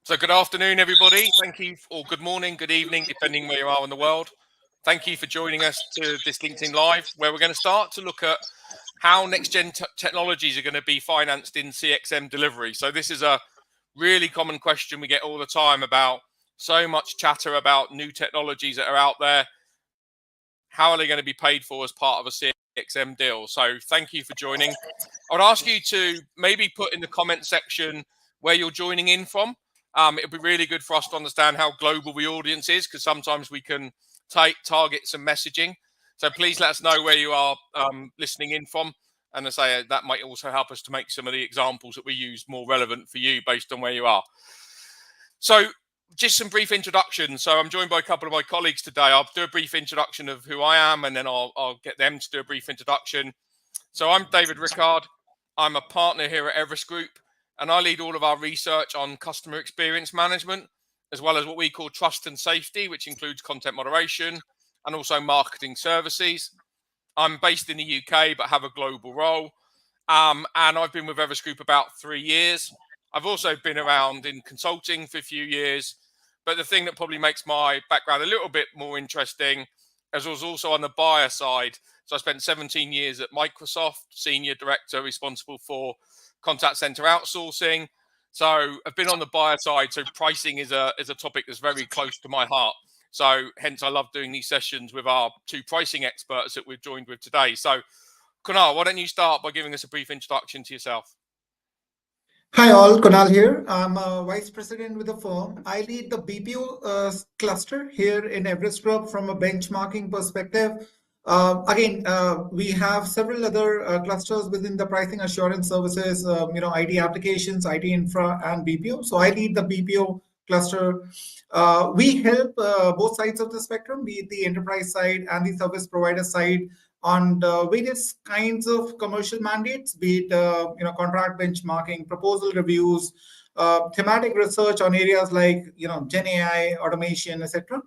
So good afternoon, everybody. Thank you, or good morning, good evening, depending where you are in the world. Thank you for joining us to this LinkedIn Live, where we're going to start to look at how next-gen technologies are going to be financed in CXM delivery. So this is a really common question we get all the time about so much chatter about new technologies that are out there. How are they going to be paid for as part of a CXM deal? So thank you for joining. I would ask you to maybe put in the comment section where you're joining in from. It'd be really good for us to understand how global the audience is, because sometimes we can target some messaging. So please let us know where you are listening in from. And I say that might also help us to make some of the examples that we use more relevant for you based on where you are. So just some brief introduction. So I'm joined by a couple of my colleagues today. I'll do a brief introduction of who I am, and then I'll get them to do a brief introduction. So I'm David Rickard. I'm a partner here at Everest Group, and I lead all of our research on customer experience management, as well as what we call trust and safety, which includes content moderation and also marketing services. I'm based in the UK, but have a global role. And I've been with Everest Group about 3 years. I've also been around in consulting for a few years. But the thing that probably makes my background a little bit more interesting is I was also on the buyer side. So I spent 17 years at Microsoft, senior director responsible for contact center outsourcing. So I've been on the buyer side. So pricing is a topic that's very close to my heart. So hence I love doing these sessions with our two pricing experts that we've joined with today. So Kunal, why don't you start by giving us a brief introduction to yourself? Hi all, Kunal here. I'm a vice president with the firm. I lead the BPO cluster here in Everest Group from a benchmarking perspective. We have several other clusters within the pricing assurance services, IT applications, IT infra, and BPO. So I lead the BPO cluster. We help both sides of the spectrum, be it the enterprise side and the service provider side, on the various kinds of commercial mandates, be it contract benchmarking, proposal reviews, thematic research on areas like Gen AI, automation, etc.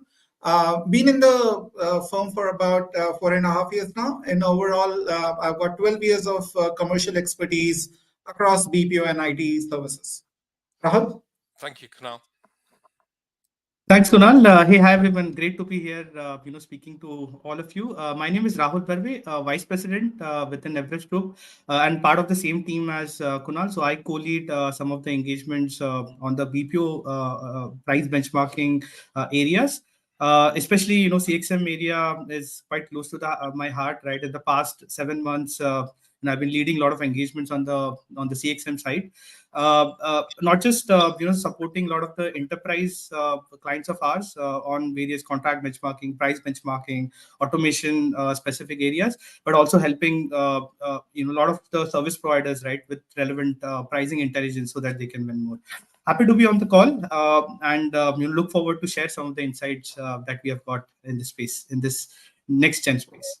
Been in the firm for about 4.5 years now, and overall, I've got 12 years of commercial expertise across BPO and IT services. Rahul? Thank you, Kunal. Thanks, Kunal. Hey, hi everyone. Great to be here. Speaking to all of you. My name is Rahul Parve, Vice President within Everest Group, and part of the same team as Kunal. So I co-lead some of the engagements on the BPO price benchmarking areas. Especially, CXM area is quite close to my heart. Right, in the past 7 months, and I've been leading a lot of engagements on the CXM side. Not just supporting a lot of the enterprise clients of ours on various contract benchmarking, price benchmarking, automation specific areas, but also helping a lot of the service providers, right, with relevant pricing intelligence so that they can win more. Happy to be on the call and look forward to share some of the insights that we have got in this space, in this next gen space.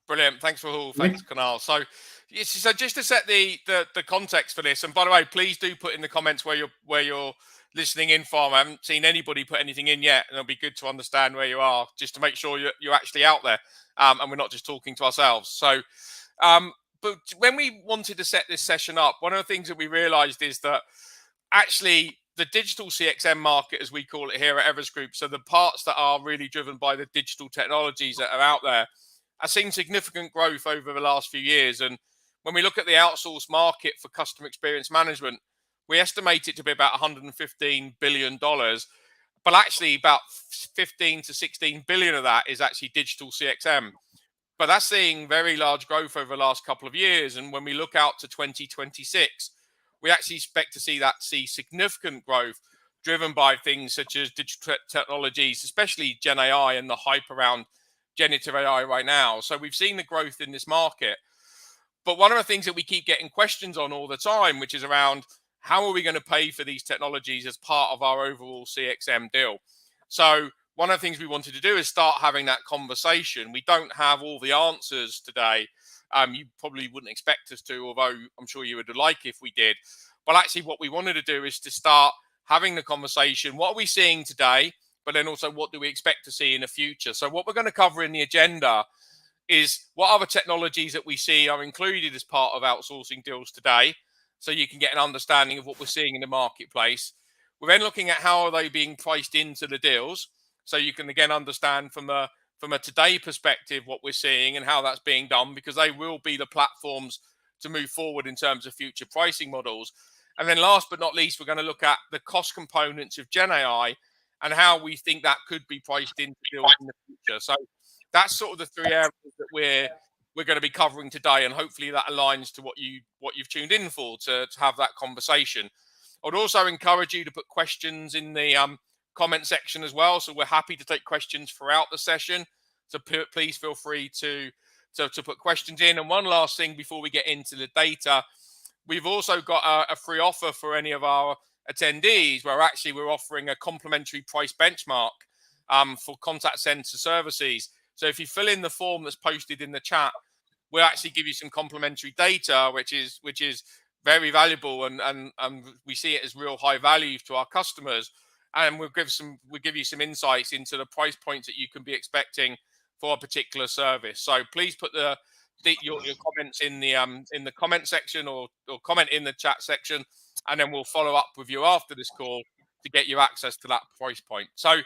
Brilliant. Thanks, Rahul. Thanks, Kunal. So just to set the context for this, and by the way, please do put in the comments where you're listening in from. I haven't seen anybody put anything in yet, and it'll be good to understand where you are, just to make sure you're actually out there, and we're not just talking to ourselves. So, but when we wanted to set this session up, one of the things that we realised is that actually the digital CXM market, as we call it here at Everest Group, so the parts that are really driven by the digital technologies that are out there, I've seen significant growth over the last few years. And when we look at the outsourced market for customer experience management, we estimate it to be about $115 billion. But actually about 15 to 16 billion of that is actually digital CXM. But that's seeing very large growth over the last couple of years. And when we look out to 2026, we actually expect to see significant growth driven by things such as digital technologies, especially Gen AI and the hype around generative AI right now. So we've seen the growth in this market. But one of the things that we keep getting questions on all the time, which is around how are we going to pay for these technologies as part of our overall CXM deal? So one of the things we wanted to do is start having that conversation. We don't have all the answers today. You probably wouldn't expect us to, although I'm sure you would like if we did. But actually what we wanted to do is to start having the conversation. What are we seeing today? But then also what do we expect to see in the future? So what we're going to cover in the agenda is what other technologies that we see are included as part of outsourcing deals today. So you can get an understanding of what we're seeing in the marketplace. We're then looking at how are they being priced into the deals, so you can again understand from a today perspective what we're seeing and how that's being done, because they will be the platforms to move forward in terms of future pricing models. And then last but not least, we're going to look at the cost components of Gen AI and how we think that could be priced into deals in the future. So that's sort of the three areas that we're going to be covering today, and hopefully that aligns to what you've tuned in for to have that conversation. I would also encourage you to put questions in the comment section as well. So we're happy to take questions throughout the session. So please feel free to put questions in. And one last thing before we get into the data, we've also got a free offer for any of our attendees, where actually we're offering a complimentary price benchmark for contact center services. So if you fill in the form that's posted in the chat, we'll actually give you some complimentary data, which is very valuable, and we see it as real high value to our customers. And we'll give you some insights into the price points that you can be expecting for a particular service. So please put your comments in the comment section, or comment in the chat section, and then we'll follow up with you after this call to get you access to that price point. So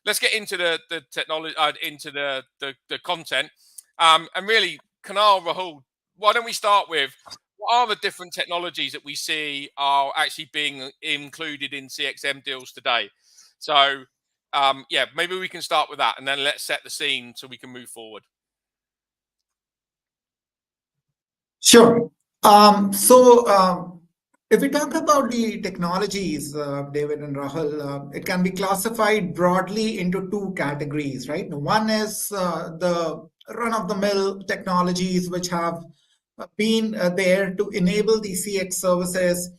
let's get into the technology, into the content, and really, Kunal, Rahul, why don't we start with what are the different technologies that we see are actually being included in CXM deals today? So yeah, maybe we can start with that, and then let's set the scene so we can move forward. Sure. If we talk about the technologies, David and Rahul, it can be classified broadly into two categories, right? One is the run-of-the-mill technologies, which have been there to enable the CX services.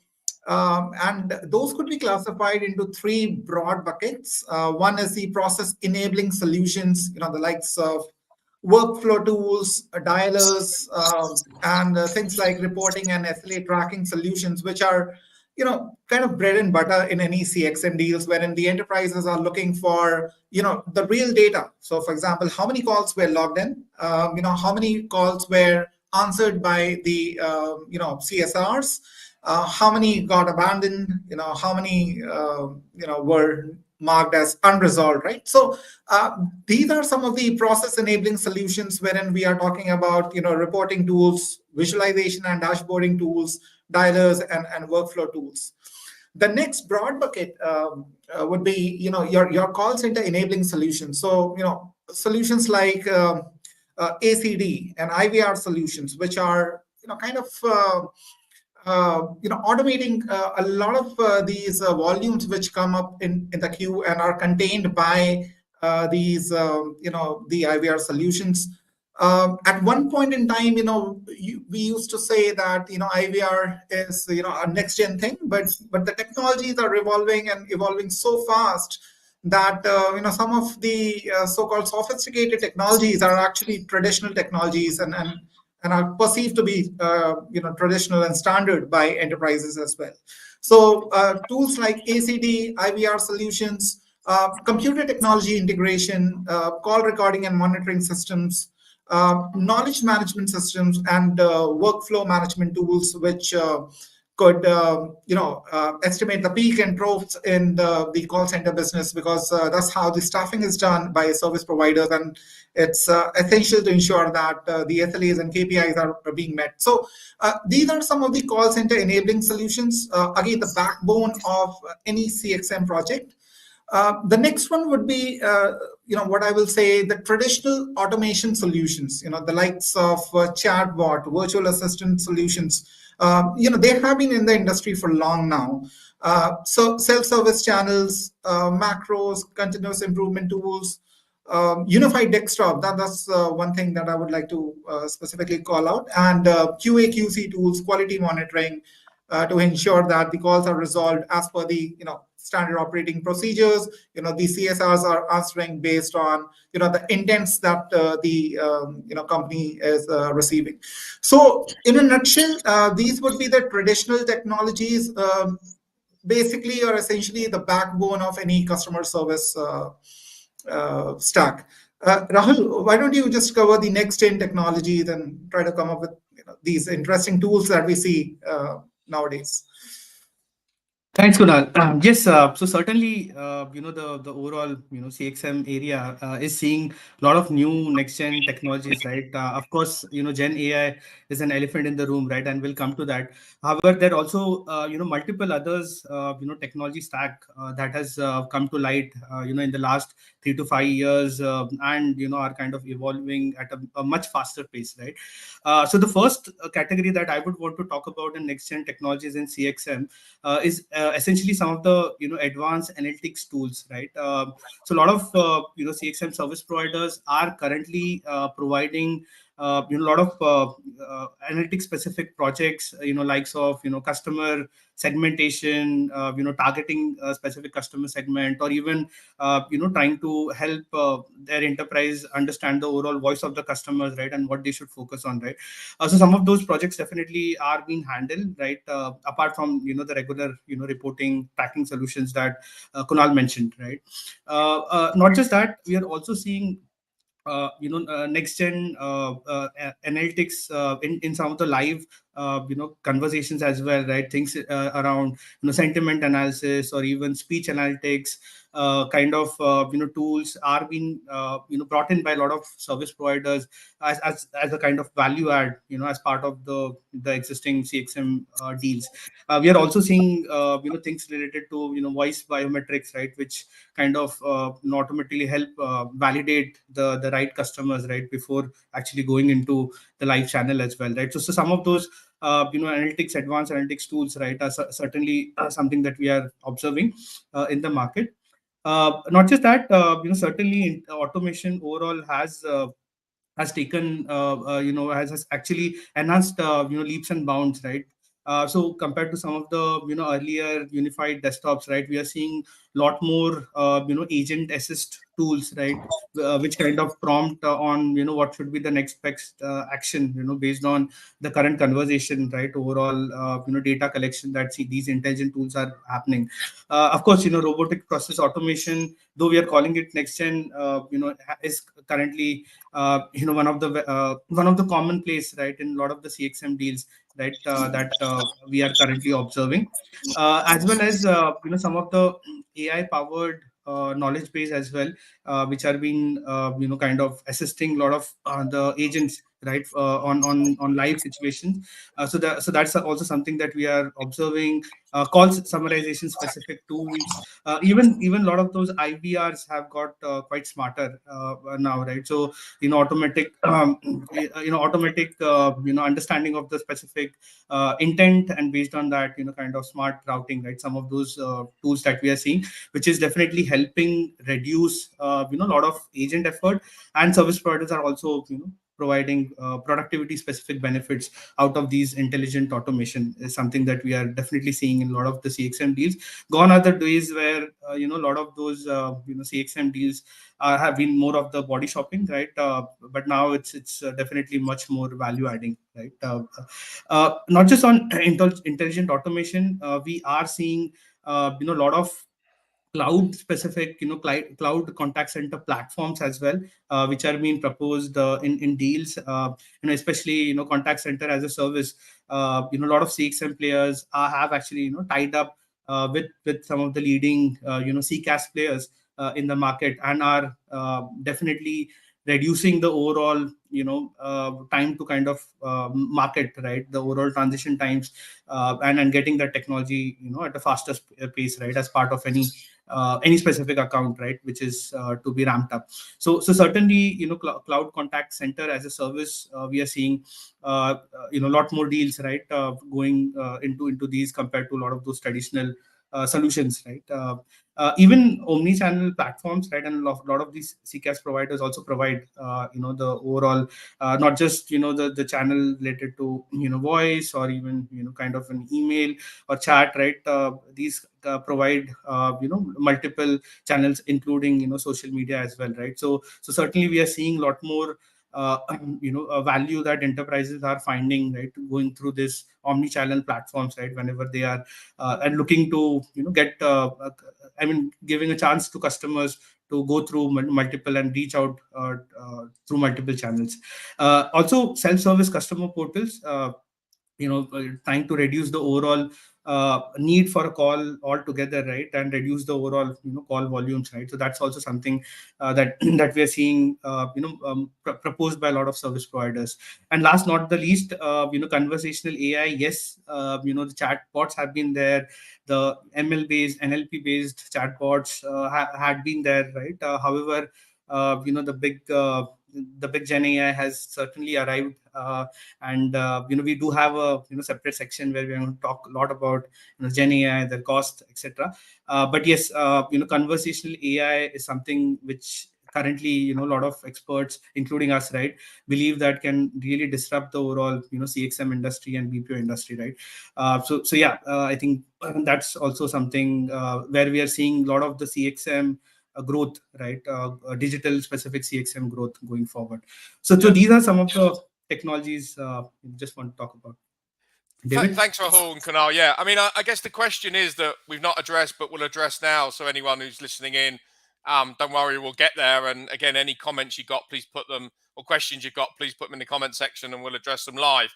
And those could be classified into three broad buckets. One is the process enabling solutions, the likes of workflow tools, dialers, and things like reporting and SLA tracking solutions, which are, kind of bread and butter in any CXM deals, wherein the enterprises are looking for, the real data. So, for example, how many calls were logged in? How many calls were answered by the, CSRs? How many got abandoned? How many, were marked as unresolved, right? So these are some of the process enabling solutions wherein we are talking about, reporting tools, visualization and dashboarding tools, dialers, and workflow tools. The next broad bucket would be, your call center enabling solutions. So, solutions like ACD and IVR solutions, which are, kind of automating a lot of these volumes which come up in the queue and are contained by these, the IVR solutions. At one point in time, we used to say that, IVR is, a next gen thing, but the technologies are evolving and evolving so fast that, some of the so-called sophisticated technologies are actually traditional technologies and are perceived to be, traditional and standard by enterprises as well. So tools like ACD, IVR solutions, computer technology integration, call recording and monitoring systems, knowledge management systems, and workflow management tools, which could, estimate the peak and troughs in the call center business, because that's how the staffing is done by service providers, and it's essential to ensure that the SLAs and KPIs are being met. So these are some of the call center enabling solutions, again, the backbone of any CXM project. The next one would be, what I will say, the traditional automation solutions, the likes of chatbot, virtual assistant solutions. They have been in the industry for long now. So self-service channels, macros, continuous improvement tools, unified desktop, that's one thing that I would like to specifically call out, and QA, QC tools, quality monitoring, to ensure that the calls are resolved as per the, standard operating procedures. The CSRs are answering based on, the intents that the, company is receiving. So in a nutshell, these would be the traditional technologies, basically, or essentially the backbone of any customer service stack. Rahul, why don't you just cover the next gen technologies and try to come up with these interesting tools that we see nowadays? Thanks, Kunal. Yes, so certainly, the overall, CXM area is seeing a lot of new next gen technologies, right? Of course, Gen AI is an elephant in the room, right? And we'll come to that. However, there are also, multiple others, technology stack that has come to light, in the last 3 to 5 years, and are kind of evolving at a much faster pace, right? So the first category that I would want to talk about in next gen technologies in CXM is essentially some of the advanced analytics tools, right? So a lot of CXM service providers are currently providing a lot of analytics specific projects, likes of customer segmentation, targeting a specific customer segment, or even trying to help their enterprise understand the overall voice of the customers, right, and what they should focus on, right? So some of those projects definitely are being handled, right? Apart from the regular reporting tracking solutions that Kunal mentioned, right? Not just that, we are also seeing next gen analytics in some of the live conversations as well, right? Things around sentiment analysis or even speech analytics, kind of tools are being brought in by a lot of service providers as a kind of value add, as part of the existing CXM deals. We are also seeing things related to voice biometrics, right, which kind of automatically help validate the right customers, right, before actually going into the live channel as well, right? So some of those advanced analytics tools, right, are certainly something that we are observing in the market. Not just that, certainly automation overall has taken has actually enhanced leaps and bounds, right? So compared to some of the earlier unified desktops, right, we are seeing a lot more agent assist tools, right, which kind of prompt on what should be the next best action, based on the current conversation, right? Overall data collection that these intelligent tools are happening. Of course, robotic process automation, though we are calling it next gen, is currently one of the commonplace, right, in a lot of the CXM deals, right, that we are currently observing, as well as some of the AI powered knowledge base as well, which are being kind of assisting a lot of the agents, right, on live situations. So that's also something that we are observing. Call summarization specific tools, even a lot of those IVRs have got quite smarter now, right? So automatic automatic understanding of the specific intent, and based on that kind of smart routing, right? Some of those tools that we are seeing, which is definitely helping reduce a lot of agent effort, and service providers are also providing productivity specific benefits out of these intelligent automation, is something that we are definitely seeing in a lot of the CXM deals. Gone are the days where a lot of those CXM deals have been more of the body shopping, right? But now it's definitely much more value adding, right? Not just on intelligent automation, we are seeing a lot of cloud specific cloud contact center platforms as well, which are being proposed in deals, especially contact center as a service. A lot of CXM players have actually tied up with some of the leading CCaaS players in the market, and are definitely reducing the overall time to kind of market, right, the overall transition times, and getting that technology at a faster pace, right, as part of any specific account, right, which is to be ramped up. So certainly cloud contact center as a service, we are seeing a lot more deals, right, going into these compared to a lot of those traditional solutions, right? Even omni-channel platforms, right, and a lot of these CCaaS providers also provide the overall not just the channel related to voice, or even kind of an email or chat, right? These provide multiple channels, including social media as well, right? So certainly we are seeing a lot more value that enterprises are finding, right, going through this omni-channel platforms, right, whenever they are and looking to get giving a chance to customers to go through multiple and reach out through multiple channels. Also self-service customer portals, trying to reduce the overall need for a call altogether, right, and reduce the overall call volumes, right. So that's also something that that we are seeing proposed by a lot of service providers. And last not the least, conversational AI. Yes, the chatbots have been there. The ML based, NLP based chatbots had been there, right. However, the big Gen AI has certainly arrived, and we do have a separate section where we're going to talk a lot about Gen AI, the cost, etc. But yes, conversational AI is something which currently a lot of experts, including us, right, believe that can really disrupt the overall CXM industry and BPO industry, right. So yeah, I think that's also something where we are seeing a lot of the CXM growth, right, digital specific CXM growth going forward. So these are some of the technologies just want to talk about. David? Thanks, Rahul and Kunal. Yeah, I mean, I guess the question is that we've not addressed, but we'll address now. So anyone who's listening in, don't worry, we'll get there. And again, any comments you got, please put them, or questions you've got, please put them in the comment section, and we'll address them live.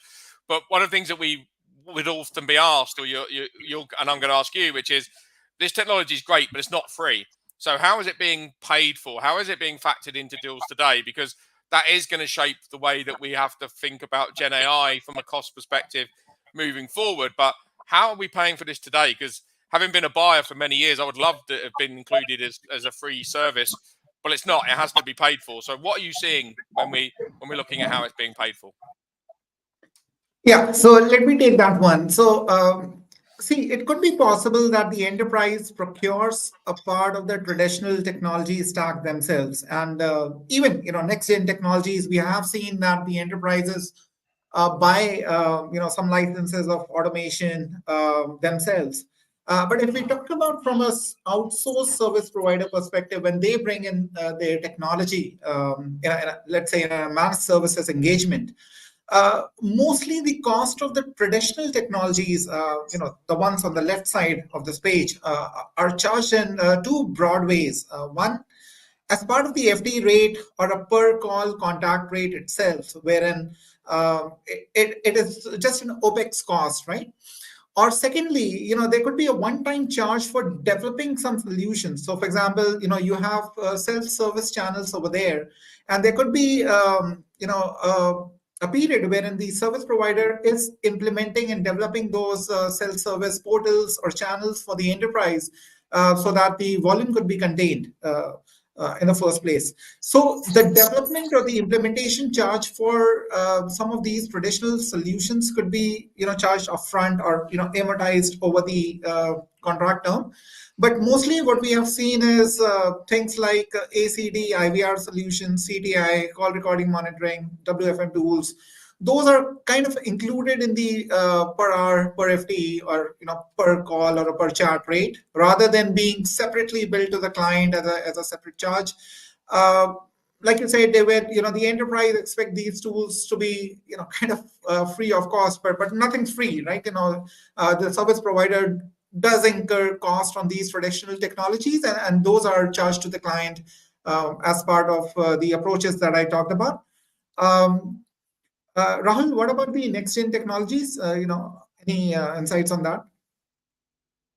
But one of the things that we would often be asked, or you'll, and I'm going to ask you, which is, this technology is great, but it's not free. So how is it being paid for? How is it being factored into deals today? Because that is going to shape the way that we have to think about Gen AI from a cost perspective moving forward. But how are we paying for this today? Because having been a buyer for many years, I would love to have been included as a free service, but it's not. It has to be paid for. So what are you seeing when we're looking at how it's being paid for? Yeah, so let me take that one. So, see, it could be possible that the enterprise procures a part of the traditional technology stack themselves, and even next gen technologies. We have seen that the enterprises buy some licenses of automation themselves. But if we talk about from a outsourced service provider perspective, when they bring in their technology, let's say in a managed services engagement, mostly the cost of the traditional technologies, the ones on the left side of this page, are charged in two broad ways. One, as part of the FD rate or a per call contact rate itself, wherein it is just an OPEX cost, right? Or secondly, there could be a one-time charge for developing some solutions. So for example, you have self-service channels over there, and there could be a period wherein the service provider is implementing and developing those self-service portals or channels for the enterprise, so that the volume could be contained in the first place. So the development or the implementation charge for some of these traditional solutions could be charged upfront or amortized over the contract term. But mostly what we have seen is things like ACD, IVR solutions, CTI, call recording monitoring, WFM tools. Those are kind of included in the per hour, per FTE, or per call or a per chat rate, rather than being separately billed to the client as a separate charge. Like you said, David, the enterprise expect these tools to be kind of free of cost, but nothing's free, right? The service provider does incur cost on these traditional technologies, and those are charged to the client as part of the approaches that I talked about. Rahul, what about the next gen technologies? Any insights on that?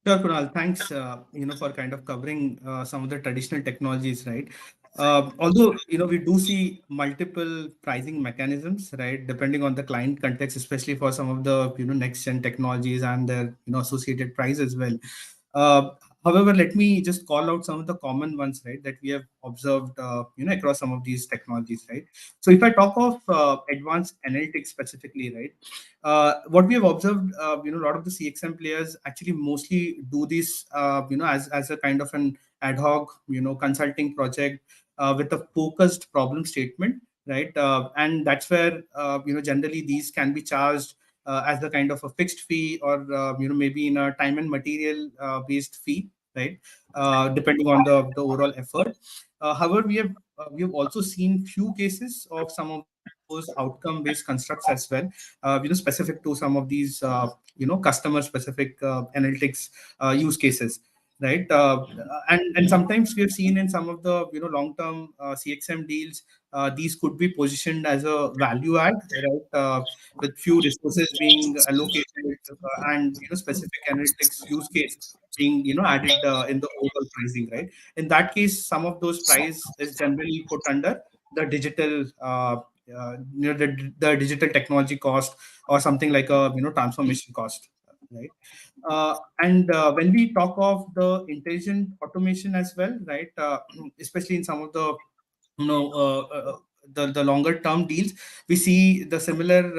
Sure, Kunal. Thanks, for kind of covering some of the traditional technologies, right? Although, we do see multiple pricing mechanisms, right, depending on the client context, especially for some of the, next gen technologies and their, associated price as well. Uh, However, let me just call out some of the common ones, right, that we have observed, across some of these technologies, right? So if I talk of advanced analytics specifically, right, what we have observed, a lot of the CXM players actually mostly do this, as a kind of an ad hoc, consulting project with a focused problem statement, right? And that's where, generally these can be charged as the kind of a fixed fee, or maybe in a time and material based fee, right? Depending on the overall effort. However, we have also seen few cases of some of those outcome based constructs as well, specific to some of these customer specific analytics use cases. right? And sometimes we have seen in some of the long-term CXM deals, these could be positioned as a value add, right? With few resources being allocated and specific analytics use case being added in the overall pricing, right? In that case, some of those price is generally put under the digital. The digital technology cost or something like a transformation cost, right? And when we talk of the intelligent automation as well, right, especially in some of the you know uh, uh, the longer term deals, we see the similar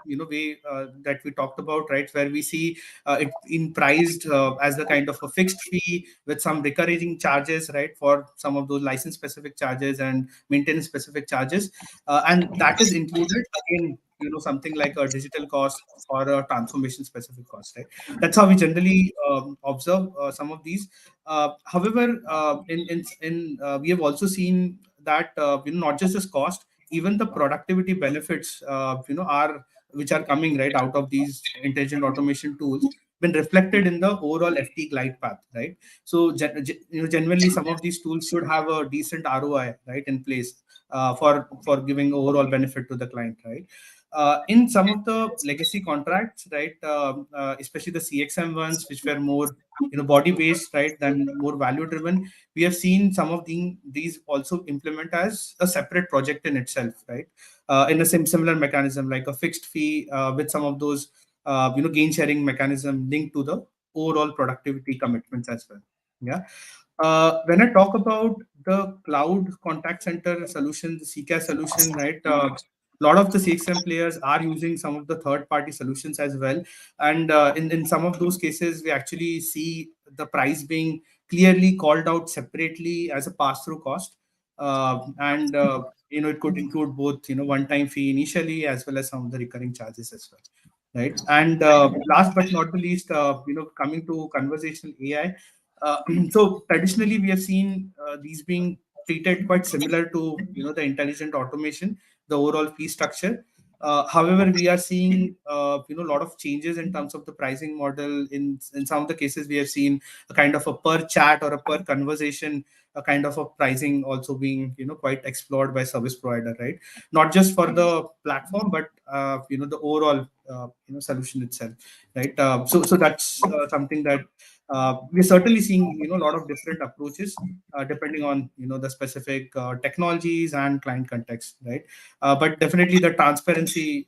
way that we talked about, right, where we see it in priced as the kind of a fixed fee with some recurring charges, right, for some of those license specific charges and maintenance specific charges, and that is included again something like a digital cost or a transformation specific cost, right? That's how we generally observe some of these. However, we have also seen that not just this cost, even the productivity benefits are which are coming right out of these intelligent automation tools been reflected in the overall FT glide path, right? So generally some of these tools should have a decent ROI right in place for giving overall benefit to the client, right? In some of the legacy contracts, right, especially the CXM ones, which were more body based, right, than more value driven, we have seen some of these also implement as a separate project in itself, right? In a similar mechanism like a fixed fee with some of those gain sharing mechanism linked to the overall productivity commitments as well. Yeah. When I talk about the cloud contact center solution, the CCaaS solution, right? A lot of the CXM players are using some of the third-party solutions as well, and in some of those cases, we actually see the price being clearly called out separately as a pass-through cost, and it could include both one-time fee initially as well as some of the recurring charges as well, right? And last but not the least, coming to conversational AI. So traditionally, we have seen these being treated quite similar to the intelligent automation, the overall fee structure. However, we are seeing a lot of changes in terms of the pricing model. In some of the cases, we have seen a kind of a per chat or a per conversation, a kind of a pricing also being quite explored by service provider, right? Not just for the platform, but the overall solution itself, right? So that's something that we're certainly seeing a lot of different approaches depending on the specific technologies and client context, right? But definitely the transparency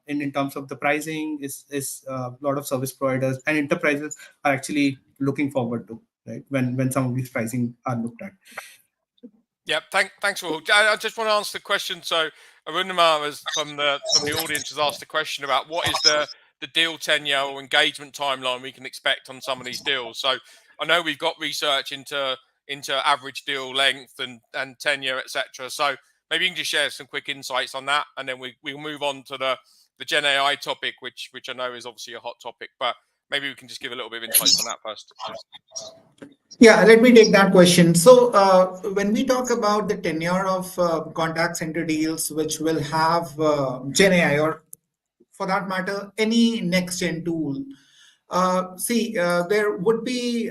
in terms of the pricing is a lot of service providers and enterprises are actually looking forward to, right, when some of these pricing are looked at. Yeah, thanks, Rahul. I just want to answer the question. So Arundama from the audience has asked a question about what is the deal tenure or engagement timeline we can expect on some of these deals. So I know we've got research into average deal length and tenure, etc. So maybe you can just share some quick insights on that, and then we'll move on to the Gen AI topic, which I know is obviously a hot topic, but maybe we can just give a little bit of insights on that first. Yeah, let me take that question. So, when we talk about the tenure of contact center deals, which will have Gen AI or for that matter, any next gen tool, there would be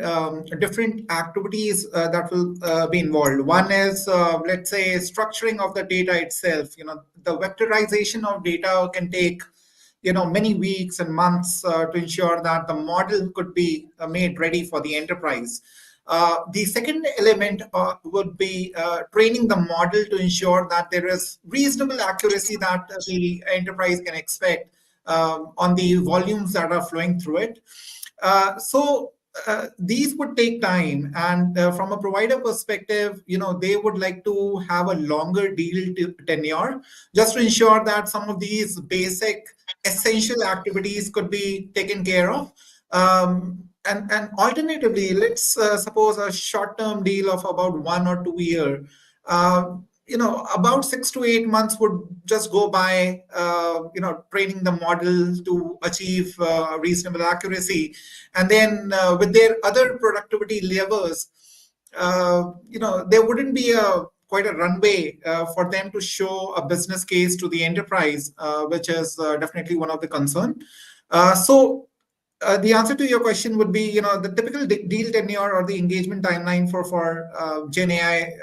different activities that will be involved. One is, let's say, structuring of the data itself. The vectorization of data can take many weeks and months to ensure that the model could be made ready for the enterprise. The second element would be training the model to ensure that there is reasonable accuracy that the enterprise can expect on the volumes that are flowing through it. These would take time, and from a provider perspective, they would like to have a longer deal tenure just to ensure that some of these basic essential activities could be taken care of. And alternatively, let's suppose a short-term deal of about 1 or 2 year. About 6 to 8 months would just go by, training the model to achieve reasonable accuracy, and then with their other productivity levers, there wouldn't be quite a runway for them to show a business case to the enterprise, which is definitely one of the concern. So The answer to your question would be, the typical deal tenure or the engagement timeline for Gen AI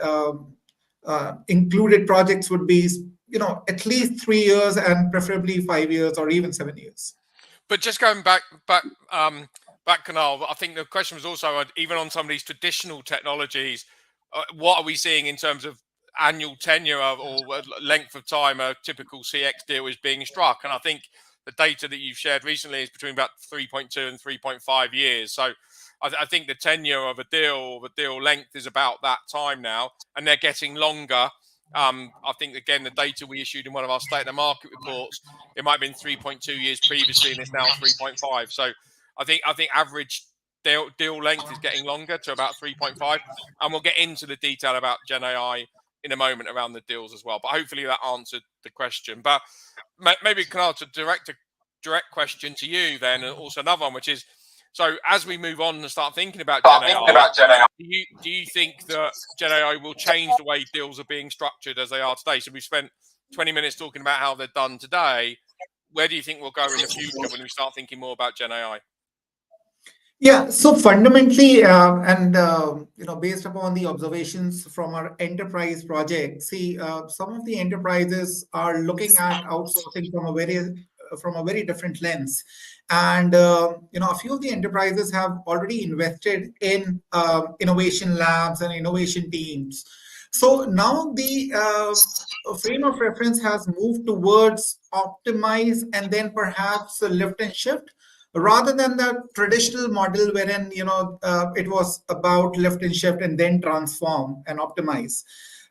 included projects would be, at least 3 years and preferably 5 years or even 7 years. But just going back, Kunal, I think the question was also even on some of these traditional technologies, what are we seeing in terms of annual tenure or length of time a typical CX deal is being struck? And I think the data that you've shared recently is between about 3.2 and 3.5 years. So I think the tenure of a deal or the deal length is about that time now, and they're getting longer. I think, again, the data we issued in one of our state of the market reports, it might have been 3.2 years previously, and it's now 3.5. So I think average deal length is getting longer to about 3.5. And we'll get into the detail about Gen AI in a moment around the deals as well. But hopefully that answered the question. But maybe, Kunal, to direct a direct question to you then, and also another one, which is, so as we move on and start thinking about Gen AI, do you think that Gen AI will change the way deals are being structured as they are today? So we've spent 20 minutes talking about how they're done today. Where do you think we'll go in the future when we start thinking more about Gen AI? Yeah, so fundamentally, based upon the observations from our enterprise project, see, some of the enterprises are looking at outsourcing from a very different lens, and a few of the enterprises have already invested in innovation labs and innovation teams. So now the frame of reference has moved towards optimize and then perhaps a lift and shift, rather than the traditional model wherein it was about lift and shift and then transform and optimize.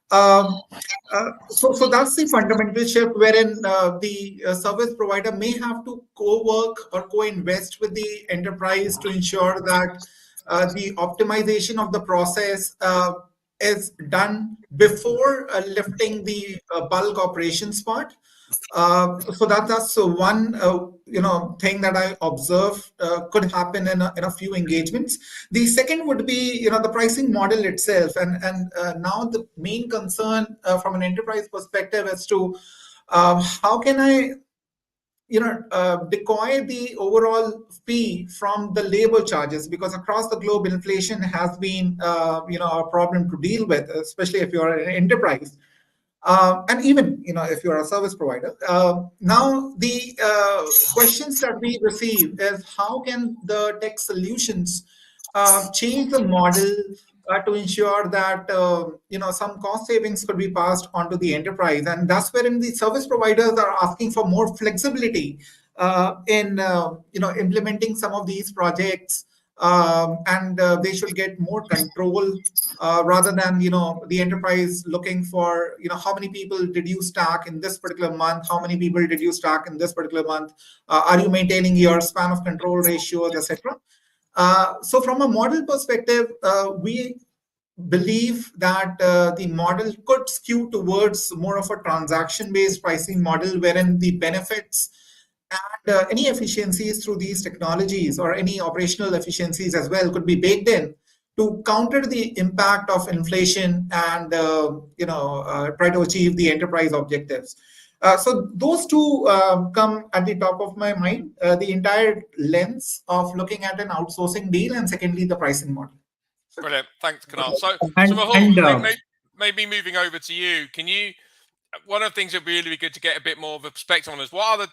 So that's the fundamental shift wherein the service provider may have to co-work or co-invest with the enterprise to ensure that the optimization of the process is done before lifting the bulk operations part. So that's one thing that I observe could happen in a few engagements. The second would be the pricing model itself, and now the main concern from an enterprise perspective as to how can I decoy the overall fee from the labor charges, because across the globe inflation has been a problem to deal with, especially if you're an enterprise. And even if you're a service provider. Now the questions that we receive is how can the tech solutions change the model to ensure that some cost savings could be passed on to the enterprise, and that's wherein the service providers are asking for more flexibility in implementing some of these projects, and they should get more control rather than the enterprise looking for how many people did you stack in this particular month, how many people did you stack in this particular month, are you maintaining your span of control ratios, etc. So from a model perspective, we believe that the model could skew towards more of a transaction-based pricing model, wherein the benefits and any efficiencies through these technologies or any operational efficiencies as well could be baked in to counter the impact of inflation and try to achieve the enterprise objectives. So those two come at the top of my mind, the entire lens of looking at an outsourcing deal, and secondly, the pricing model. Brilliant. Thanks, Kunal. So maybe moving over to you, one of the things that would really be good to get a bit more of a perspective on is what are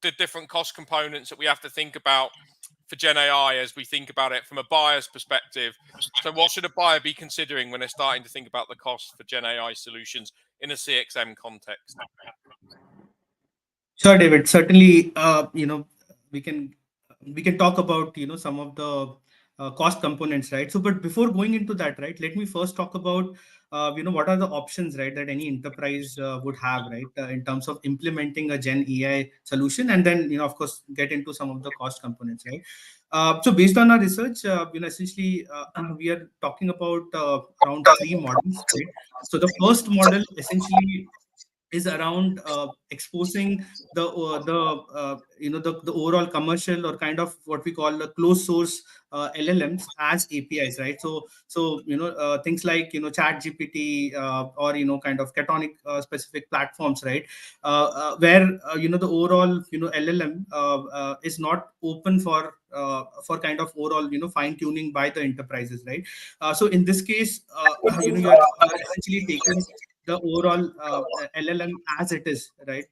the different cost components that we have to think about for Gen AI as we think about it from a buyer's perspective. So what should a buyer be considering when they're starting to think about the cost for Gen AI solutions in a CXM context? Sure, David. Certainly, we can talk about some of the cost components, right? So, but before going into that, right, let me first talk about what are the options, right, that any enterprise would have, right, in terms of implementing a Gen AI solution, and then of course get into some of the cost components, right? So based on our research, essentially we are talking about around 3 models, right? So the first model essentially is around exposing the overall commercial or kind of what we call the closed source LLMs as APIs, right? So things like Chat GPT or kind of Catonic specific platforms, right? Where the overall LLM is not open for kind of overall fine tuning by the enterprises, right? So in this case, you're essentially taking the overall LLM as it is, right,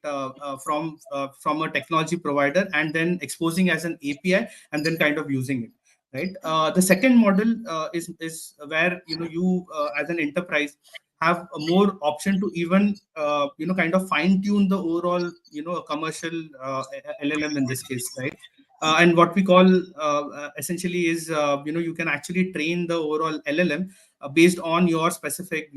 from a technology provider, and then exposing as an API, and then kind of using it, right? The second model is where you as an enterprise have a more option to even kind of fine tune the overall commercial LLM in this case, right? And what we call essentially is you can actually train the overall LLM based on your specific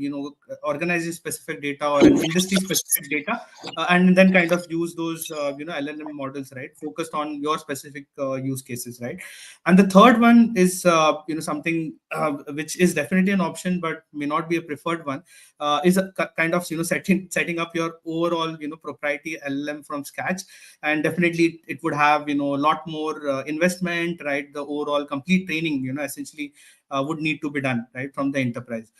organization specific data or an industry specific data, and then kind of use those LLM models, right, focused on your specific use cases, right? And the third one is something which is definitely an option but may not be a preferred one, is a kind of setting up your overall proprietary LLM from scratch. And definitely it would have a lot more investment, right? The overall complete training essentially would need to be done, right, from the enterprise.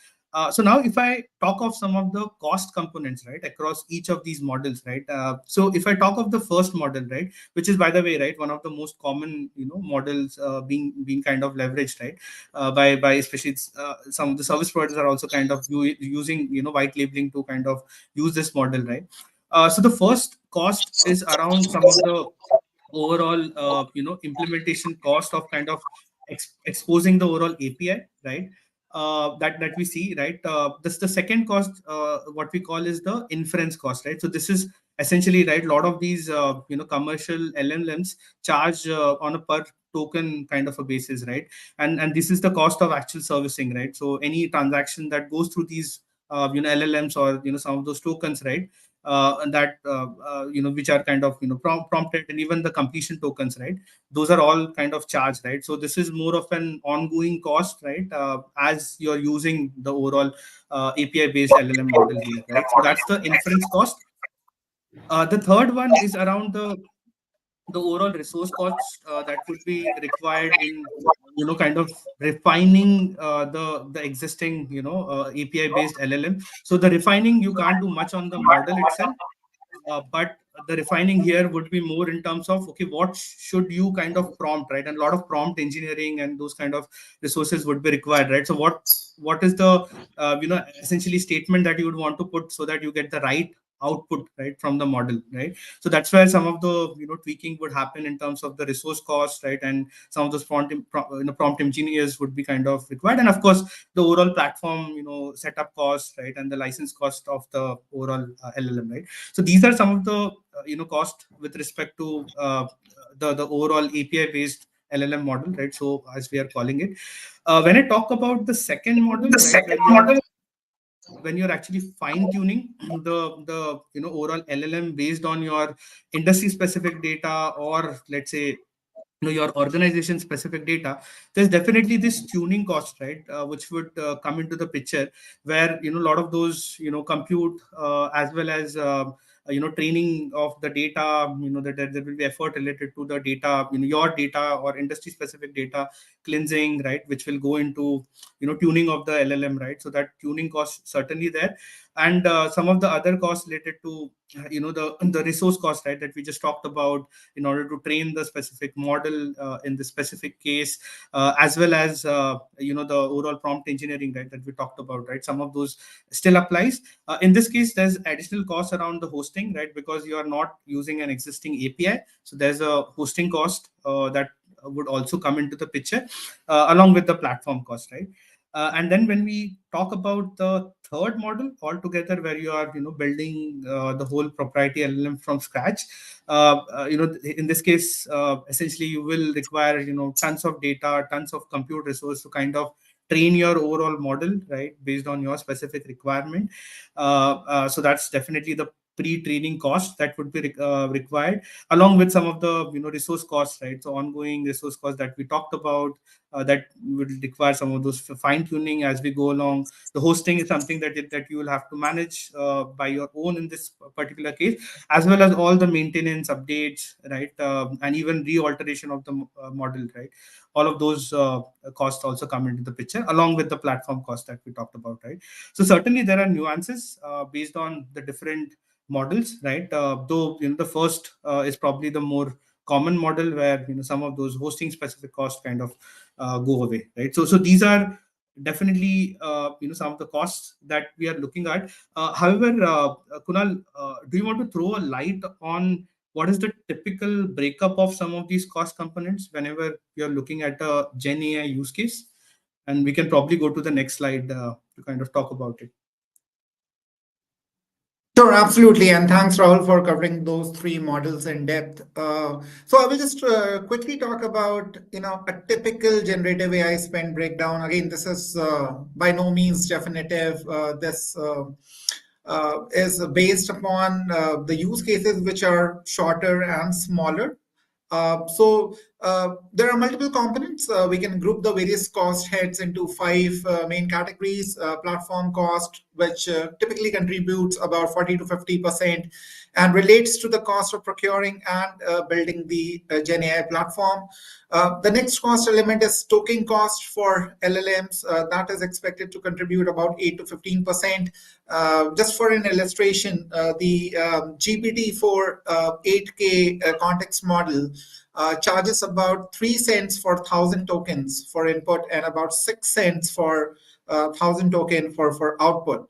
So now if I talk of some of the cost components, right, across each of these models, right? So if I talk of the first model, right, which is, by the way, right, one of the most common models being kind of leveraged, right, by especially some of the service providers are also kind of using white labeling to kind of use this model, right? So the first cost is around some of the overall implementation cost of kind of exposing the overall API, right? That we see, right? This the second cost, what we call is the inference cost, right? So this is essentially, right, a lot of these commercial LLMs charge on a per token kind of a basis, right? And this is the cost of actual servicing, right? So any transaction that goes through these LLMs or some of those tokens, right, that which are kind of prompted, and even the completion tokens, right, those are all kind of charged, right? So this is more of an ongoing cost, right, as you're using the overall API based LLM model here, right? So that's the inference cost. The third one is around the overall resource costs that would be required in kind of refining the existing API based LLM. So the refining, you can't do much on the model itself, but the refining here would be more in terms of, okay, what should you kind of prompt, right? And a lot of prompt engineering and those kind of resources would be required, right? So what is the essentially statement that you would want to put so that you get the right output, right, from the model, right? So that's where some of the tweaking would happen in terms of the resource cost, right? And some of those prompt engineers would be kind of required, and of course the overall platform setup cost, right, and the license cost of the overall LLM, right? So these are some of the cost with respect to the overall API based LLM model, right? So as we are calling it, when I talk about the second model, right, when you're actually fine tuning the overall LLM based on your industry specific data, or let's say your organization specific data, there's definitely this tuning cost, right, which would come into the picture, where a lot of those compute as well as training of the data, that there will be effort related to the data, your data or industry specific data cleansing, right, which will go into tuning of the LLM, right? So that tuning cost certainly there. And some of the other costs related to the resource cost, right, that we just talked about in order to train the specific model in the specific case, as well as the overall prompt engineering, right, that we talked about, right? Some of those still applies. In this case, there's additional costs around the hosting, right, because you are not using an existing API, so there's a hosting cost that would also come into the picture, along with the platform cost, right? And then when we talk about the third model altogether, where you are building the whole proprietary LLM from scratch, in this case, essentially you will require tons of data, tons of compute resource to kind of train your overall model, right, based on your specific requirement. So that's definitely the pre-training costs that would be required, along with some of the resource costs, right? So ongoing resource costs that we talked about, that will require some of those fine tuning as we go along. The hosting is something that you will have to manage by your own in this particular case, as well as all the maintenance updates, right? And even re-alteration of the model, right? All of those costs also come into the picture, along with the platform cost that we talked about, right? So certainly there are nuances based on the different models, right? Though the first is probably the more common model, where some of those hosting specific costs kind of go away, right? So these are definitely some of the costs that we are looking at. However, Kunal, do you want to throw a light on what is the typical breakup of some of these cost components whenever you're looking at a Gen AI use case? And we can probably go to the next slide to kind of talk about it. Sure, absolutely. And thanks, Rahul, for covering those three models in depth. So I will just quickly talk about, a typical generative AI spend breakdown. Again, this is by no means definitive. This is based upon the use cases which are shorter and smaller. So there are multiple components. We can group the various cost heads into five main categories. Platform cost, which typically contributes about 40 to 50% and relates to the cost of procuring and building the Gen AI platform. The next cost element is token cost for LLMs. That is expected to contribute about 8 to 15%. Just for an illustration, the GPT-4 8K context model charges about 3 cents for 1,000 tokens for input and about 6 cents for 1,000 token for output.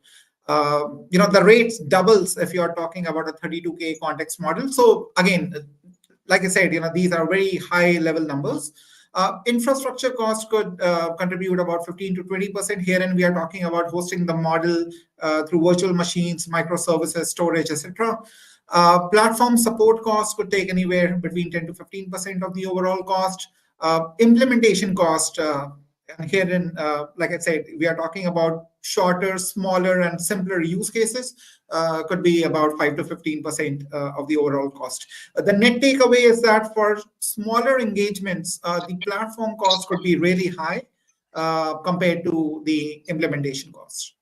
The rate doubles if you're talking about a 32K context model. So again, like I said, these are very high level numbers. Infrastructure cost could contribute about 15 to 20% here, and we are talking about hosting the model through virtual machines, microservices, storage, etc. Platform support costs could take anywhere between 10 to 15% of the overall cost. Implementation cost, and herein, like I said, we are talking about shorter, smaller, and simpler use cases, could be about 5 to 15% of the overall cost. The net takeaway is that for smaller engagements, the platform cost could be really high compared to the implementation cost.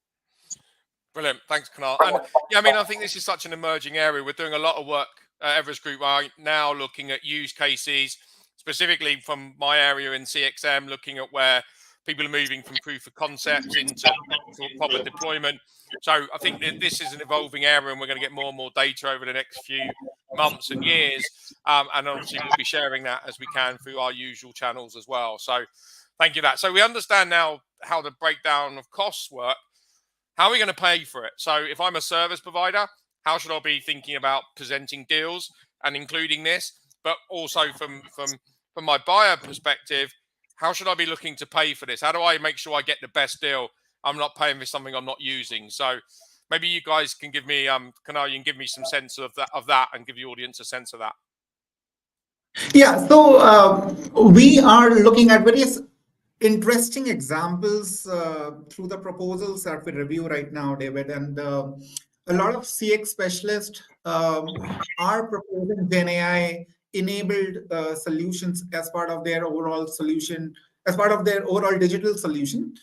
Brilliant. Thanks, Kunal. And yeah, I think this is such an emerging area. We're doing a lot of work at Everest Group right now, looking at use cases, specifically from my area in CXM, looking at where people are moving from proof of concepts into proper deployment. So I think that this is an evolving area, and we're going to get more and more data over the next few months and years. And obviously, we'll be sharing that as we can through our usual channels as well. So thank you for that. So we understand now how the breakdown of costs work. How are we going to pay for it? So if I'm a service provider, how should I be thinking about presenting deals and including this? But also from my buyer perspective, how should I be looking to pay for this? How do I make sure I get the best deal? I'm not paying for something I'm not using. So maybe you guys can give me, Kunal, you can give me some sense of that and give the audience a sense of that. Yeah, so we are looking at various interesting examples through the proposals that we review right now, David, and a lot of CX specialists are proposing Gen AI enabled solutions as part of their overall solution, as part of their overall digital solution.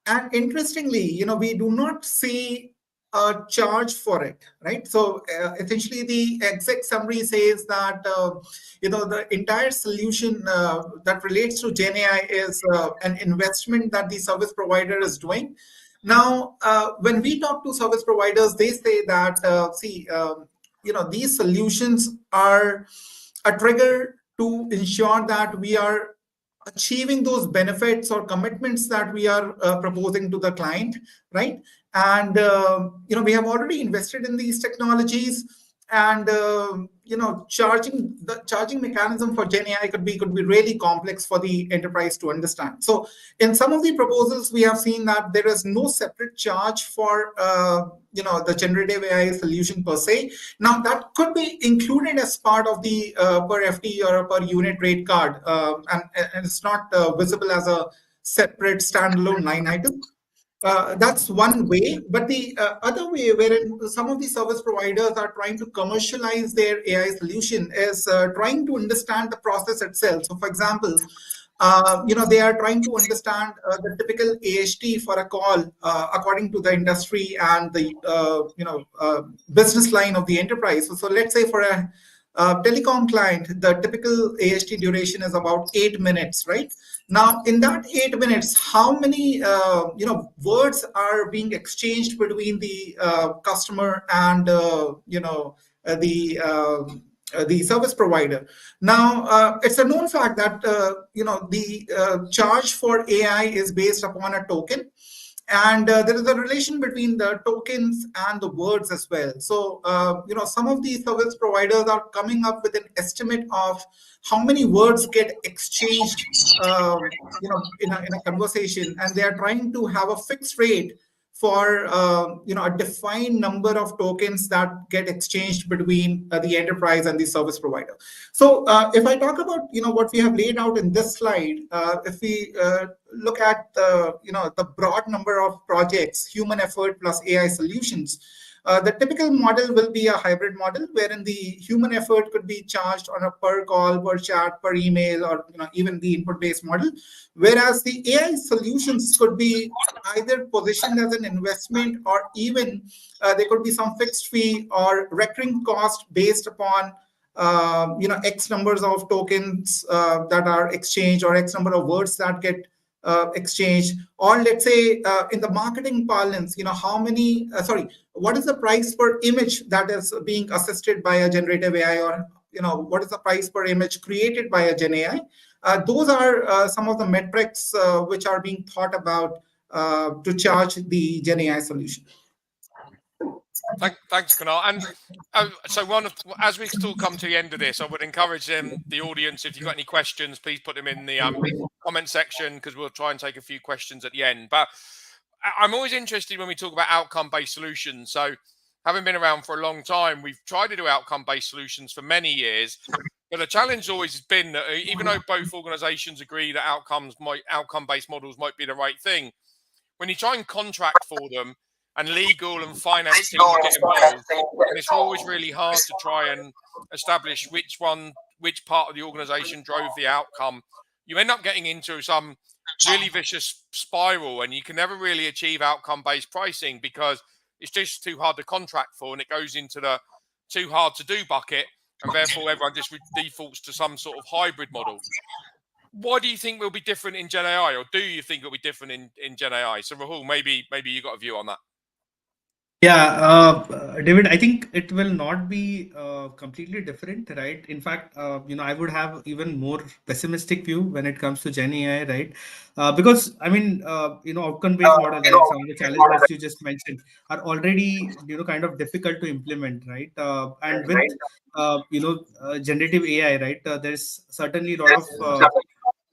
And interestingly, we do not see a charge for it, right? So essentially, the exec summary says that the entire solution that relates to Gen AI is an investment that the service provider is doing. Now, when we talk to service providers, they say that these solutions are a trigger to ensure that we are achieving those benefits or commitments that we are proposing to the client, right? And we have already invested in these technologies, and charging mechanism for Gen AI could be really complex for the enterprise to understand. So in some of the proposals, we have seen that there is no separate charge for the generative AI solution per se. Now that could be included as part of the per FT or per unit rate card, and it's not visible as a separate standalone line item. That's one way, but the other way, wherein some of the service providers are trying to commercialize their AI solution, is trying to understand the process itself. So, for example, they are trying to understand the typical AHT for a call according to the industry and the business line of the enterprise. So let's say for a telecom client, the typical AHT duration is about 8 minutes, right? Now, in that 8 minutes, how many words are being exchanged between the customer and the service provider? Now, it's a known fact that the charge for AI is based upon a token, and there is a relation between the tokens and the words as well. So some of these service providers are coming up with an estimate of how many words get exchanged in a conversation, and they are trying to have a fixed rate for a defined number of tokens that get exchanged between the enterprise and the service provider. So if I talk about what we have laid out in this slide, if we look at the broad number of projects, human effort plus AI solutions, the typical model will be a hybrid model wherein the human effort could be charged on a per call, per chat, per email, or even the input-based model, whereas the AI solutions could be either positioned as an investment, or even there could be some fixed fee or recurring cost based upon X numbers of tokens that are exchanged, or X number of words that get exchanged. Or let's say in the marketing parlance, what is the price per image that is being assisted by a generative AI, or what is the price per image created by a Gen AI? Those are some of the metrics which are being thought about to charge the Gen AI solution. Thanks, Kunal. And so as we still come to the end of this, I would encourage the audience, if you've got any questions, please put them in the comment section, because we'll try and take a few questions at the end. But I'm always interested when we talk about outcome-based solutions. So having been around for a long time, we've tried to do outcome-based solutions for many years. But the challenge always has been that even though both organizations agree that outcome-based models might be the right thing, when you try and contract for them, and legal and finance teams get involved, and it's always really hard to try and establish which part of the organization drove the outcome. You end up getting into some really vicious spiral, and you can never really achieve outcome-based pricing because it's just too hard to contract for, and it goes into the too hard to do bucket, and therefore everyone just defaults to some sort of hybrid model. What do you think will be different in Gen AI, or do you think it'll be different in Gen AI? So Rahul, maybe you got a view on that. Yeah, David, I think it will not be completely different, right? In fact, I would have even more pessimistic view when it comes to Gen AI, right? Because I mean, outcome-based model, right? Some of the challenges that you just mentioned are already, kind of difficult to implement, right? And with, generative AI, right? There's certainly a lot of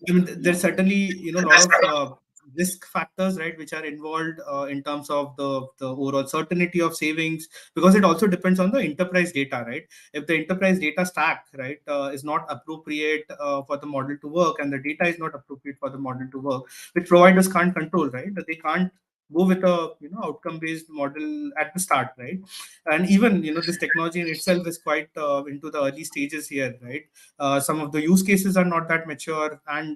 there's certainly a lot of risk factors, right, which are involved in terms of the overall certainty of savings, because it also depends on the enterprise data, right? If the enterprise data stack, right, is not appropriate for the model to work, and the data is not appropriate for the model to work, which providers can't control, right? They can't go with a outcome based model at the start, right? And even this technology in itself is quite into the early stages here, right? Some of the use cases are not that mature, and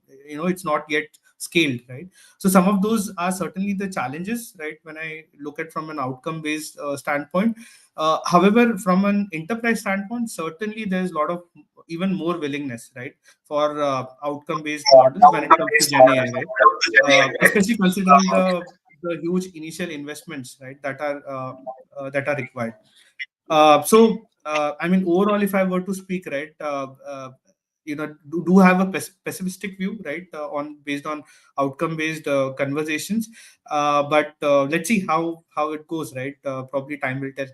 it's not yet scaled, right? So some of those are certainly the challenges, right, when I look at from an outcome based standpoint. However, from an enterprise standpoint, certainly there's a lot of even more willingness, right, for outcome based models when it comes to Gen AI, right? Especially considering the huge initial investments, right, that are required. I mean, overall, if I were to speak, right, do have a pessimistic view, right, based on outcome based conversations. But let's see how it goes, right? Probably time will tell.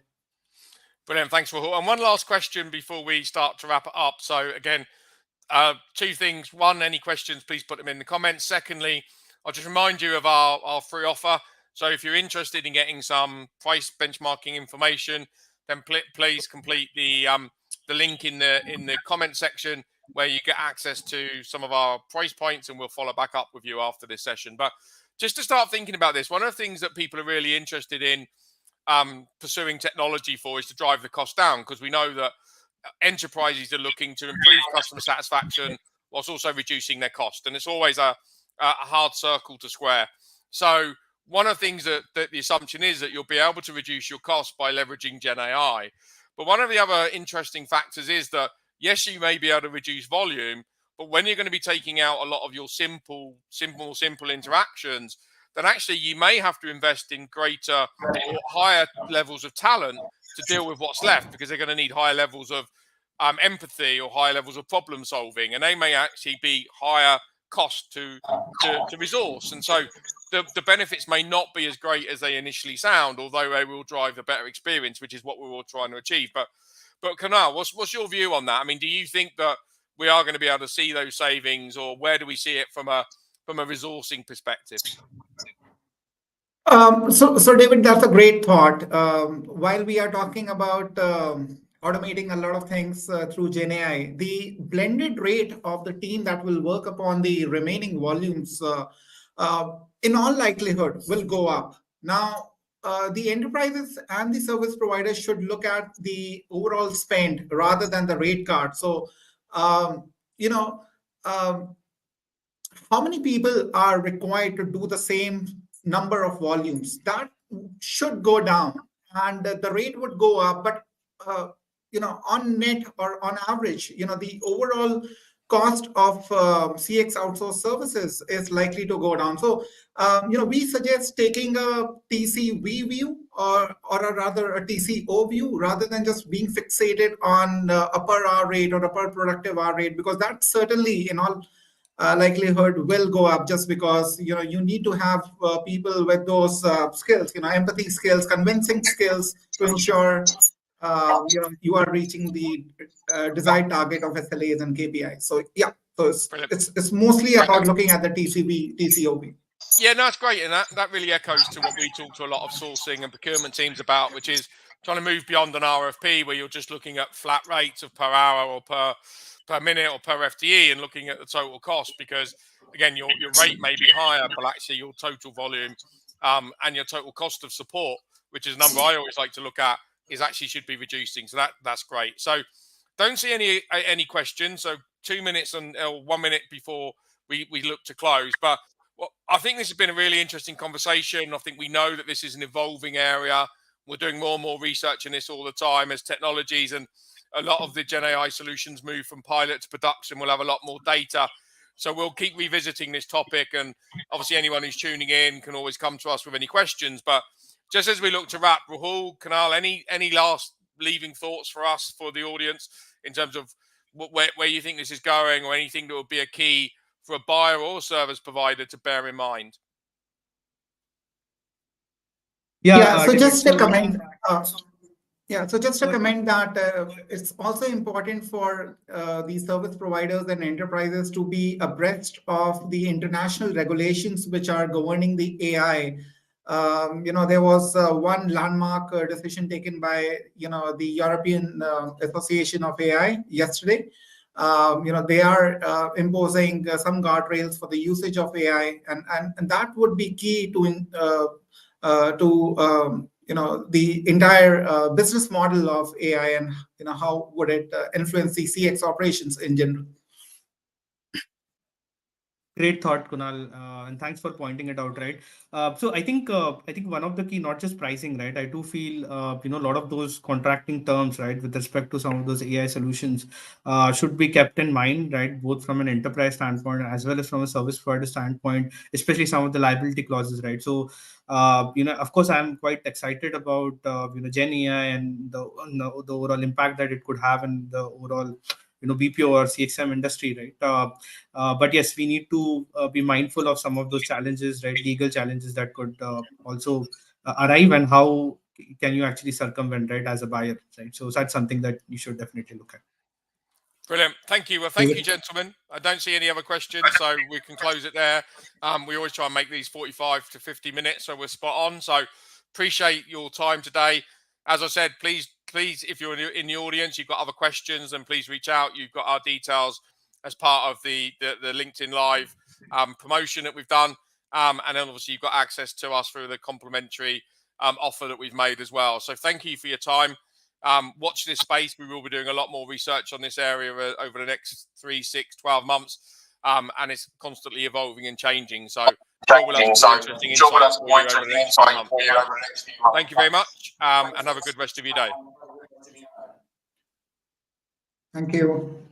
Brilliant, thanks, Rahul. And one last question before we start to wrap it up. So again, two things. One, any questions, please put them in the comments. Secondly, I'll just remind you of our free offer. So if you're interested in getting some price benchmarking information, then please complete the link in the comment section, where you get access to some of our price points, and we'll follow back up with you after this session. But just to start thinking about this, one of the things that people are really interested in pursuing technology for is to drive the cost down, because we know that enterprises are looking to improve customer satisfaction whilst also reducing their cost, and it's always a hard circle to square. So one of the things that the assumption is that you'll be able to reduce your cost by leveraging Gen AI. But one of the other interesting factors is that yes, you may be able to reduce volume, but when you're going to be taking out a lot of your simple interactions, then actually you may have to invest in greater or higher levels of talent to deal with what's left, because they're going to need higher levels of empathy or higher levels of problem solving, and they may actually be higher cost to resource. And so the benefits may not be as great as they initially sound, although they will drive a better experience, which is what we're all trying to achieve. But Kunal, what's your view on that? I mean, do you think that we are going to be able to see those savings, or where do we see it from a resourcing perspective? So David, that's a great thought. While we are talking about automating a lot of things through Gen AI, the blended rate of the team that will work upon the remaining volumes, in all likelihood, will go up. Now, the enterprises and the service providers should look at the overall spend rather than the rate card. So, you know, how many people are required to do the same number of volumes? That should go down, and the rate would go up. But on net or on average, the overall cost of CX outsourced services is likely to go down. So, we suggest taking a TCV view, or rather a TCO view, rather than just being fixated on a per hour rate or a per productive hour rate, because that certainly, in all likelihood, will go up, just because you need to have people with those skills, empathy skills, convincing skills, to ensure you are reaching the desired target of SLAs and KPIs. So yeah, so it's mostly about looking at the TCOV. Yeah, no, it's great, and that really echoes to what we talk to a lot of sourcing and procurement teams about, which is trying to move beyond an RFP where you're just looking at flat rates of per hour or per minute or per FTE, and looking at the total cost, because again, your rate may be higher, but actually your total volume and your total cost of support, which is a number I always like to look at, is actually should be reducing. So that's great. So don't see any questions. So 2 minutes and 1 minute before we look to close. But I think this has been a really interesting conversation. I think we know that this is an evolving area. We're doing more and more research in this all the time as technologies and a lot of the Gen AI solutions move from pilot to production. We'll have a lot more data. So we'll keep revisiting this topic. And obviously anyone who's tuning in can always come to us with any questions. But just as we look to wrap, Rahul, Kunal, any last leaving thoughts for us, for the audience, in terms of where you think this is going, or anything that would be a key for a buyer or service provider to bear in mind? So just a comment. So just a comment that it's also important for the service providers and enterprises to be abreast of the international regulations which are governing the AI. There was one landmark decision taken by the European Association of AI yesterday. They are imposing some guardrails for the usage of AI, and that would be key to the entire business model of AI, and how would it influence the CX operations in general. Great thought, Kunal, and thanks for pointing it out. Right. So I think one of the key, not just pricing, right? I do feel a lot of those contracting terms, right, with respect to some of those AI solutions, should be kept in mind, right, both from an enterprise standpoint as well as from a service provider standpoint, especially some of the liability clauses, right? So of course, I'm quite excited about Gen AI and the overall impact that it could have in the overall BPO or CXM industry, right? But yes, we need to be mindful of some of those challenges, right? Legal challenges that could also arrive, and how can you actually circumvent, right, as a buyer, right? So that's something that you should definitely look at. Brilliant. Thank you. Well, thank you, gentlemen. I don't see any other questions, so we can close it there. We always try and make these 45 to 50 minutes, so we're spot on. So appreciate your time today. As I said, please, if you're in the audience, you've got other questions, then please reach out. You've got our details as part of the LinkedIn Live promotion that we've done. And then obviously you've got access to us through the complimentary offer that we've made as well. So thank you for your time. Watch this space. We will be doing a lot more research on this area over the next 3, 6, 12 months. And it's constantly evolving and changing. So we'll have some interesting insights for you over the next few months. Thank you very much, and have a good rest of your day. Thank you.